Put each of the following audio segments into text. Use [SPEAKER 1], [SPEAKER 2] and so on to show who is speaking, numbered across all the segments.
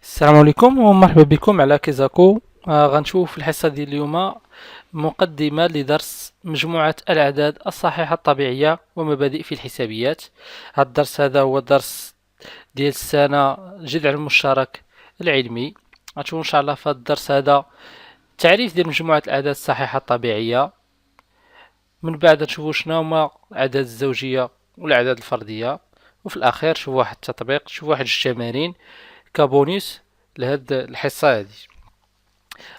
[SPEAKER 1] السلام عليكم ومرحبا بكم على كيزاكو. غنشوف في الحصة ديال اليوم مقدمة لدرس مجموعة الأعداد الصحيحة الطبيعية ومبادئ في الحسابيات. هذا الدرس هذا هو الدرس ديال السنة الجذع المشترك العلمي. غنشوف إن شاء الله في هذا الدرس هذا تعريف ديال مجموعة الأعداد الصحيحة الطبيعية، من بعد نشوفوا شنو هما الأعداد الزوجية والأعداد الفردية، وفي الأخير شوف واحد التطبيق، شوف واحد جوج تمارين كبونيس لهاد الحصة هادي.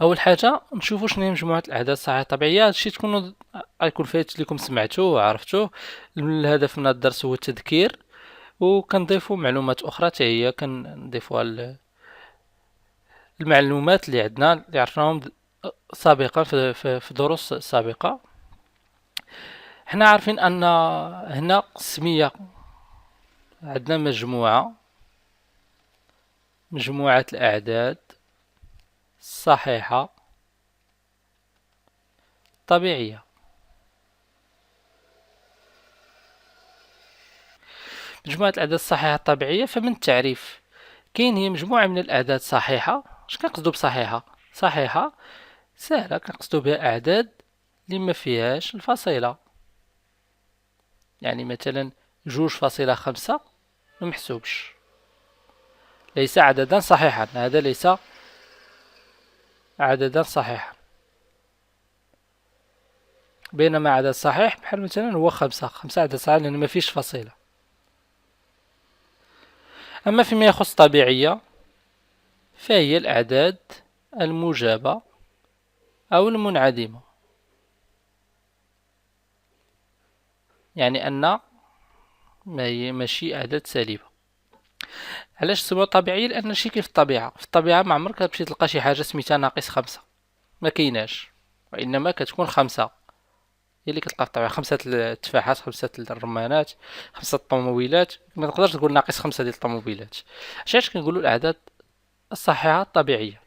[SPEAKER 1] اول حاجه نشوفوا شنو هي مجموعه الاعداد الصحيحه الطبيعيه. هادشي تكونوا غيكون فايت لكم سمعتوه وعرفتوه. الهدف من هذا الدرس هو التذكير، وكنضيفوا معلومات اخرى حتى هي كنضيفوها المعلومات اللي عندنا اللي عرفناهم سابقا في دروس سابقه. حنا عارفين ان هنا قسميه، عندنا مجموعه الاعداد الصحيحه طبيعيه. مجموعة الأعداد الصحيحة الطبيعية، فمن التعريف كاين هي مجموعة من الأعداد صحيحة. اش كنقصدو بصحيحة؟ صحيحة سهلة، كنقصدو بها أعداد اللي ما فيهاش الفصيلة. يعني مثلا 2.5 ممحسوبش، ليس عددا صحيحا، هذا ليس عددا صحيحا. بينما عدد صحيح بحال مثلا هو 5 عدد صحيح لأن ما فيش فصيلة. أما فيما يخص طبيعية فهي الأعداد الموجبة أو المنعدمة، يعني أن ما هي ماشي أعداد سالبة. علاش سموها طبيعية؟ لأن ماشي كيف الطبيعة. في الطبيعة ما عمرك تمشي تلقى شي حاجة سميتها -5، ما كايناش، وإنما كتكون 5 هي اللي كتلقى في الطبيعة. 5 التفاحات، 5 الرمانات، 5 الطوموبيلات. ما تقدرش تقول -5 ديال الطوموبيلات. علاش كنقولوا الأعداد الصحيحة الطبيعية؟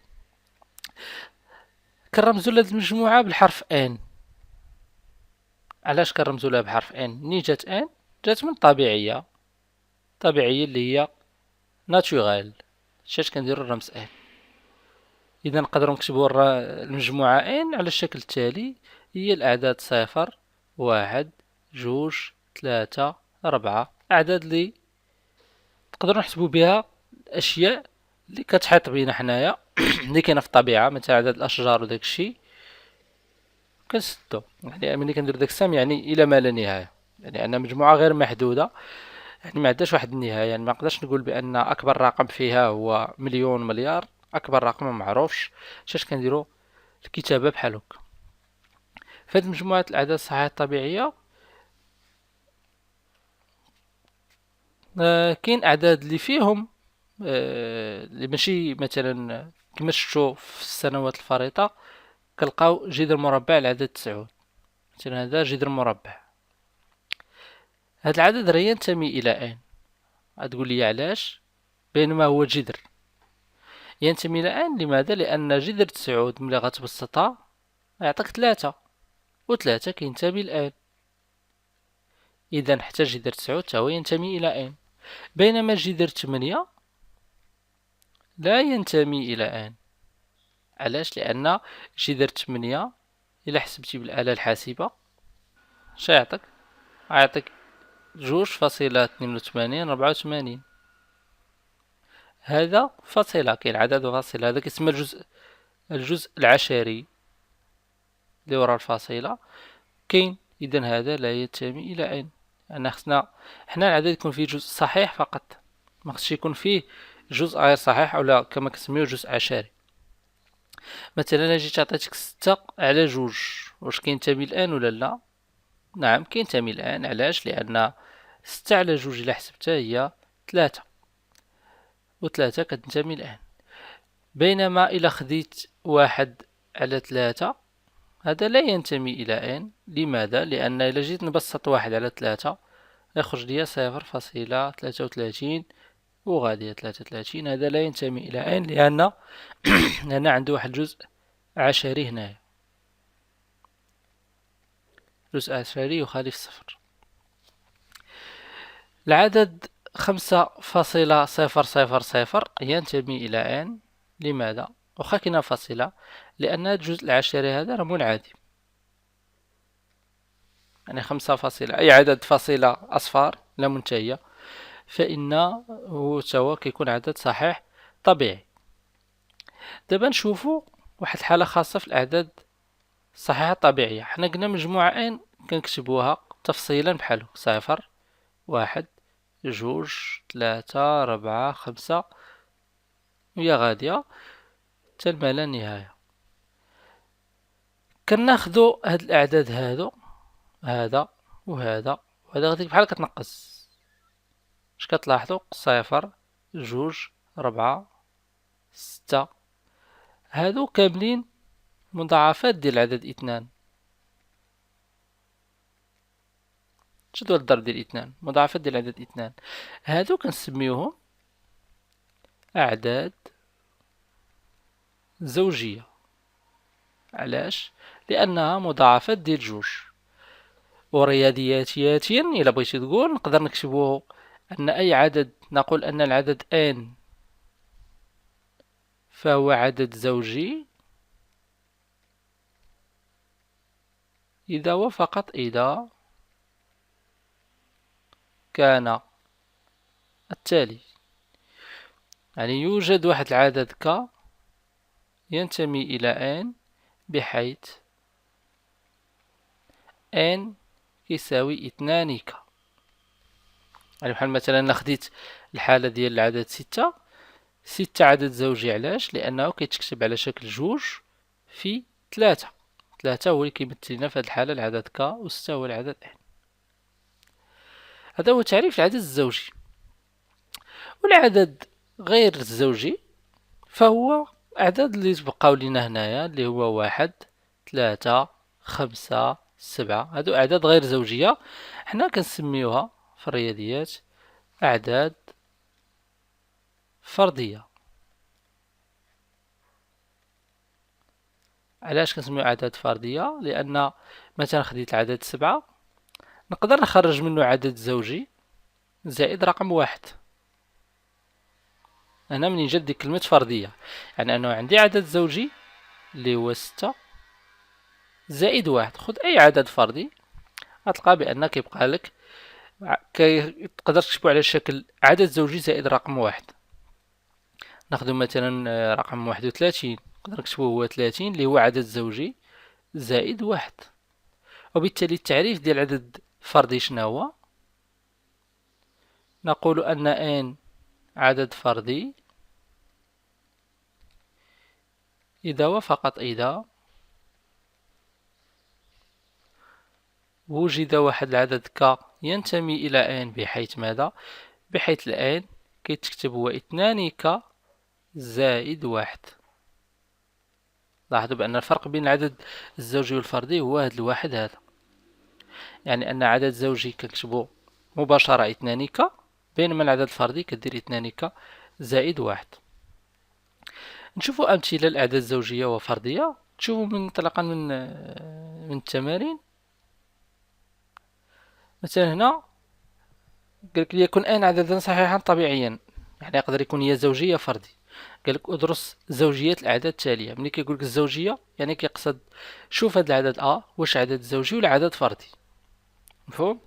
[SPEAKER 1] كنرمزوا لهاد المجموعة بالحرف ان. علاش كنرمزوا لها بحرف ان؟ منين جات ان؟ جات من طبيعية، طبيعية اللي هي ناتورال. شاش كنديروا الرمز ان؟ اذا نقدروا نكتبوا المجموعة ان على الشكل التالي: هي الاعداد 0 1 2 3 4، اعداد اللي نقدروا نحسبوا بها الاشياء اللي كتحيط بينا حنايا اللي كاينه في الطبيعه، مثلا عدد الاشجار وداك الشيء كنسدو. يعني ملي كندير داك السهم يعني الى ما لا نهايه، يعني ان مجموعه غير محدوده، يعني ما عندهاش واحد النهايه. يعني ما نقدرش نقول بان اكبر رقم فيها هو مليون مليار، اكبر رقم ما معروفش. شاش كنديروا الكتابه بحال هكا. فهاد مجموعه الاعداد الصحيحه الطبيعيه كاين اعداد اللي فيهم اللي ماشي مثلا كما شفتوا في السنوات الفارطه، كنلقاو جذر مربع العدد 9 مثلا. هذا جذر مربع، هذا العدد راه ينتمي الى ان. غتقول لي علاش بينما هو جذر؟ ينتمي الى ان لماذا؟ لان جذر 9 ملي غتبسطها يعطيك 3، و3 كينتمي لان، اذا حتى جذر 9 حتى هو ينتمي الى ان. بينما جذر 8 لا ينتمي الى ان. علاش؟ لان جذر 8 الا حسبتي بالآلة الحاسبة اش يعطيك؟ يعطيك 2.8284. هذا فاصلة، كاين عدد وفاصلة، هذا كيسمى الجزء العشري اللي وراء الفاصلة كاين. اذا هذا لا ينتمي الى ان. انا خصنا حنا العدد يكون فيه جزء صحيح فقط، ما خصش يكون فيه جزء غير صحيح، او كما كنسميوه جزء عشري. مثلا انا جيت عطيتك 6/2، واش كينتمي الان ولا لا؟ نعم كينتمي الان. علاش؟ لان 6/2 الا حسبتها هي 3، و3 كتنتمي الان. بينما الا خديت 1/3 هذا لا ينتمي الى ان. لماذا؟ لان الا جيت نبسط 1/3 يخرج لي 0.33 وغادي 33. هذا لا ينتمي الى ان لان عنده واحد الجزء عشري هنايا، جزء عشري يخالف صفر. العدد 5.000 ينتمي إلى ان. لماذا؟ واخا كاينة فاصلة، لأن الجزء العشري هذا راه منعدم. يعني 5 أي عدد فاصلة أصفار لا منتهية، فإن هو توا كيكون عدد صحيح طبيعي. دابا نشوفو واحد الحالة خاصة في الأعداد الصحيحة الطبيعية. حنا قلنا مجموعة ان كنكتبوها تفصيلا بحال 0 1 2 3 4 5 وهي غادية حتى ما لا نهاية. كناخدو هاد الأعداد هادو، هذا وهذا وهذا، غادي بحال كتنقص. اش كتلاحظوا؟ 0 2 4 6، هادو كاملين مضاعفات ديال العدد 2. جدول الضرب ديال 2 مضاعفات ديال العدد 2. هادو كنسميوهم أعداد زوجية. علاش؟ لأنها مضاعفات ديال جوج. ورياضياتيا إلا بغيتي تقول نقدر نكتبو أن أي عدد، نقول أن العدد n فهو عدد زوجي إذا وفقط إذا كان التالي. يعني يوجد واحد العدد ك ينتمي إلى n بحيث n يساوي 2 ك. يعني بحال مثلا خديت الحالة ديال العدد 6. 6 عدد زوجي. علاش؟ لأنه كيتكتب على شكل 2/3. 3 هو اللي كيمثل لنا في هذه الحالة العدد ك، و6 هو العدد n. هذا هو تعريف العدد الزوجي. والعدد غير الزوجي فهو أعداد اللي تبقاو لينا هنايا، اللي هو 1 3 5 7. هادو أعداد غير زوجية، حنا كنسميوها في الرياضيات أعداد فردية. علاش كنسميو أعداد فردية؟ لأن مثلا خديت العدد 7 نقدر نخرج منه عدد زوجي زائد رقم 1. هنا منين جات ديك كلمة فردية، يعني أنه عندي عدد زوجي اللي هو 6 زائد 1. خذ أي عدد فردي غتلقى بأن كيبقى لك تقدر تكتبو على شكل عدد زوجي زائد رقم 1. ناخدو مثلا رقم 31، نقدر نكتبو هو 30 اللي هو عدد زوجي زائد 1. وبالتالي التعريف ديال العدد الفردي شنو هو؟ نقول أن n عدد فردي إذا وفقط إذا وجد واحد العدد ك ينتمي إلى n بحيث ماذا؟ بحيث n كيتكتب هو 2 ك زائد 1. لاحظوا بأن الفرق بين العدد الزوجي والفردي هو هذا الواحد هذا. يعني أن عدد زوجي كنكتبو مباشرة 2 ك، بينما العدد الفردي كدير 2 ك زائد 1. نشوفوا أمثلة الأعداد الزوجية وفردية. تشوفوا من انطلاقا من التمارين. مثلا هنا قالك ليكن n عددا صحيحا طبيعيا، يعني يقدر يكون يا زوجي يا فردي. قالك ادرس زوجيات الأعداد التالية. ملي كيقولك الزوجية يعني كيقصد شوف هذا العدد واش عدد زوجي ولا عدد فردي. مفهوم؟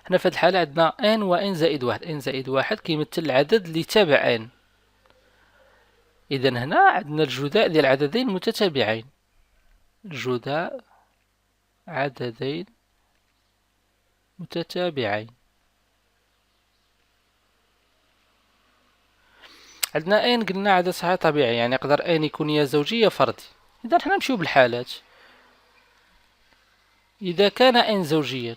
[SPEAKER 1] هنا في هذه الحالة عندنا n و n زائد 1. n زائد 1 كيمثل العدد اللي تابع n. إذا هنا عندنا الجداء ديال عددين متتابعين. جداء عددين متتابعين. عندنا n قلنا عدد صحيح طبيعي، يعني يقدر n يكون يا زوجي يا فردي. إذا حنا نمشيو بالحالات. إذا كان n زوجيا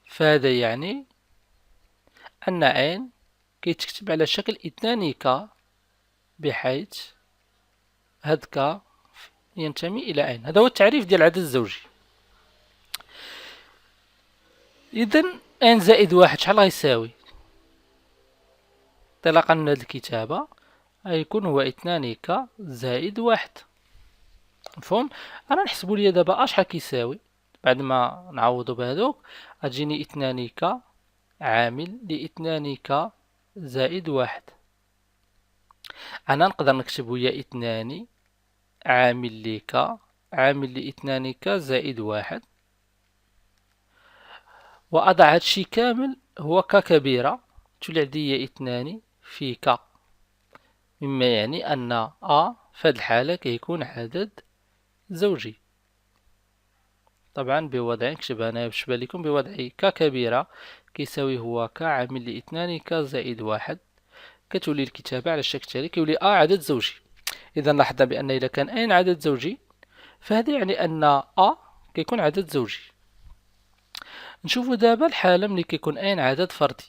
[SPEAKER 1] فهذا يعني أن n كيتكتب على شكل 2 ك بحيث هاد ك ينتمي إلى n. هذا هو التعريف ديال العدد الزوجي. إذا n زائد 1 شحال غيساوي؟ انطلاقا من هذه الكتابة غيكون هو 2 ك زائد 1. مفهوم؟ أنا نحسبو ليا دابا شحال كيساوي. بعد ما نعوضو بهذوك غتجيني 2 ك عامل ل2 ك زائد 1. أنا نقدر نكتب هي 2 عامل لك عامل ل2 ك زائد 1، وأضع هادشي كامل هو ك كبيرة تولي عندي هي 2 في ك، مما يعني أن في هاد الحالة كيكون عدد زوجي. طبعا بوضع، نكتبها أنا باش تبان لكم، بوضع ك كبيرة كيساوي هو ك عامل ل2 ك زائد 1، كتولي الكتابة على الشكل التالي، كيولي عدد زوجي. إذا لاحظنا بأن إذا كان عدد زوجي فهذا يعني أن كيكون عدد زوجي. نشوفو دابا الحالة ملي كيكون عدد فردي.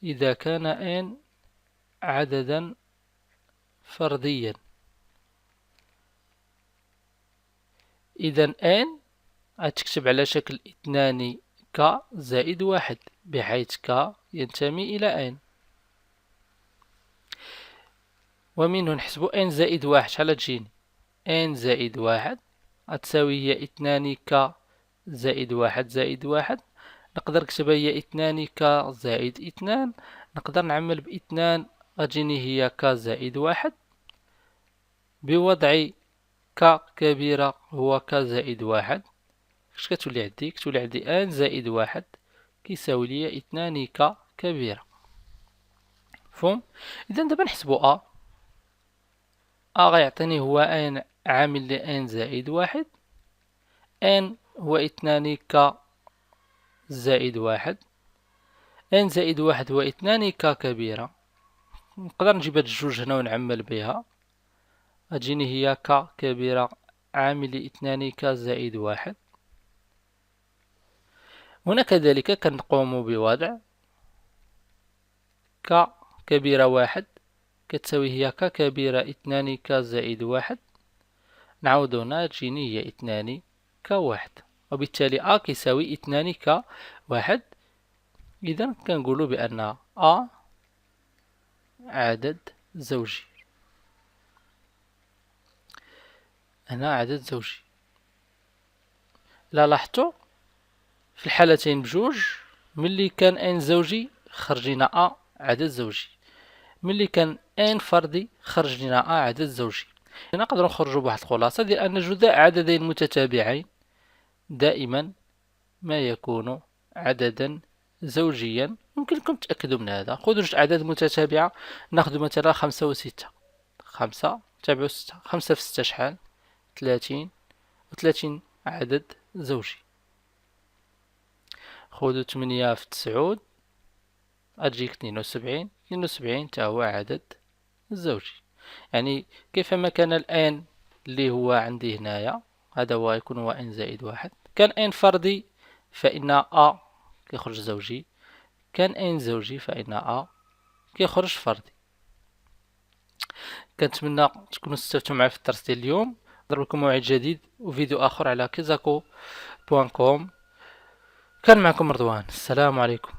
[SPEAKER 1] إذا كان عددا فرديا، إذا غتكتب على شكل 2 ك زائد 1، بحيث ك ينتمي إلى ومنه نحسبو زائد 1 شحال تجيني. زائد 1 غتساوي هي 2 ك زائد 1 زائد 1، نقدر نكتبها هي 2 ك زائد 2، نقدر نعمل ب2 غتجيني هي ك زائد 1 بوضع ك كبيرة هو ك زائد 1. اش كتولي عندي؟ كتولي عندي زائد 1 كيساوي لي 2 ك كبيرة. مفهوم؟ إذا دابا نحسبو غيعطيني هو عامل ل زائد 1، هو 2 ك زائد 1، زائد 1 هو 2 ك كبيرة. نقدر نجيب هاد الجوج هنا ونعمل بها، غتجيني هي ك كبيرة عامل 2 ك زائد 1. هنا كذلك كنقوم بوضع ك كبيرة 1 كتساوي هي ك كبيرة 2 ك زائد 1، نعاود هنا تجيني هي 2 ك 1، وبالتالي كيساوي 2 ك 1. إذا كنقولو بأن عدد زوجي. هنا عدد زوجي. لا لاحظتو في الحالتين بجوج، ملي كان زوجي خرج لنا عدد زوجي، ملي كان فردي خرج لنا عدد زوجي. نقدر نخرجوا بواحد الخلاصة ديال أن جداء عددين متتابعين دائما ما يكون عددا زوجيا. يمكنكم تأكدوا من هذا. خذوا جوج أعداد متتابعة، ناخذ مثلا 5 و6، 5 تابعوا 6، 5 في 6 شحال؟ 30، و30 عدد زوجي. خذوا 8 في 9 غتجيك 72، 72 تا هو عدد زوجي. يعني كيفما كان اللي هو عندي هنايا هذا هو يكون هو زائد 1. كان فردي فإن كيخرج زوجي، كان زوجي فإن كيخرج فردي. كنتمنى تكونوا استفدتوا معي في الدرس ديال اليوم. نضرب لكم موعد جديد وفيديو آخر على kizaku.com. كان معكم رضوان، السلام عليكم.